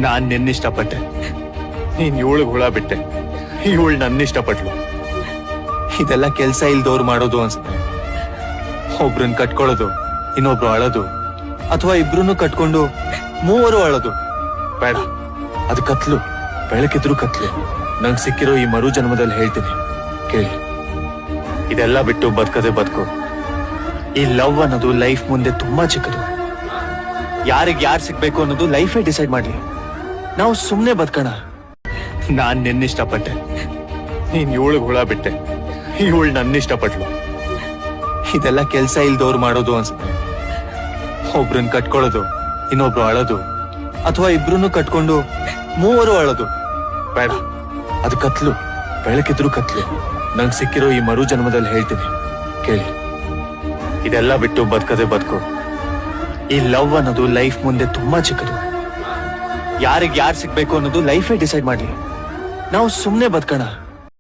ನಾನ್ ನಿನ್ನಿಷ್ಟಪಟ್ಟೆ, ನೀನ್ ಇವಳಿಗೆ ಹುಳ ಬಿಟ್ಟೆ, ಇವಳು ನನ್ನಿಷ್ಟಪಟ್ಲು. ಇದೆಲ್ಲ ಕೆಲ್ಸ ಇಲ್ದವ್ರು ಮಾಡೋದು ಅನ್ಸುತ್ತೆ. ಒಬ್ರನ್ ಕಟ್ಕೊಳ್ಳೋದು, ಇನ್ನೊಬ್ರು ಅಳೋದು, ಅಥವಾ ಇಬ್ರು ಕಟ್ಕೊಂಡು ಮೂವರು ಅಳೋದು ಬೇಡ. ಅದು ಕತ್ಲು, ಬೆಳಕಿದ್ರು ಕತ್ಲು. ನಂಗ್ ಸಿಕ್ಕಿರೋ ಈ ಮರು ಜನ್ಮದಲ್ಲಿ ಹೇಳ್ತೀನಿ ಕೇಳಿ, ಇದೆಲ್ಲ ಬಿಟ್ಟು ಬದುಕದೆ ಬದುಕು. ಈ ಲವ್ ಅನ್ನೋದು ಲೈಫ್ ಮುಂದೆ ತುಂಬಾ ಚಿಕ್ಕದು. ಯಾರಿಗ್ ಯಾರು ಸಿಗ್ಬೇಕು ಅನ್ನೋದು ಲೈಫೇ ಡಿಸೈಡ್ ಮಾಡ್ಲಿ. ನಾವು ಸುಮ್ನೆ ಬದುಕೋಣ. ನಾನ್ ನಿನ್ನಿಷ್ಟಪಟ್ಟೆ, ನೀನ್ ಇವಳಿಗೆ ಹುಳ ಬಿಟ್ಟೆ, ಇವಳು ನನ್ನಿಷ್ಟಪಟ್ಲು. ಇದೆಲ್ಲ ಕೆಲ್ಸ ಇಲ್ದವ್ರು ಮಾಡೋದು ಅನ್ಸುತ್ತೆ. ಒಬ್ರನ್ ಕಟ್ಕೊಳ್ಳೋದು, ಇನ್ನೊಬ್ರು ಅಳೋದು, ಅಥವಾ ಇಬ್ರು ಕಟ್ಕೊಂಡು ಮೂವರು ಅಳೋದು ಬೇಡ. ಅದು ಕತ್ಲು, ಬೆಳಕಿದ್ರು ಕತ್ಲು. ನಂಗ್ ಸಿಕ್ಕಿರೋ ಈ ಮರು ಜನ್ಮದಲ್ಲಿ ಹೇಳ್ತೀನಿ ಕೇಳಿ, ಇದೆಲ್ಲ ಬಿಟ್ಟು ಬದುಕದೆ ಬದುಕು. ಈ ಲವ್ ಅನ್ನೋದು ಲೈಫ್ ಮುಂದೆ ತುಂಬಾ ಚಿಕ್ಕದು. ಯಾರಿಗ್ ಯಾರು ಸಿಗ್ಬೇಕು ಅನ್ನೋದು ಲೈಫೇ ಡಿಸೈಡ್ ಮಾಡ್ಲಿ. ನಾವು ಸುಮ್ನೆ ಬದುಕೋಣ.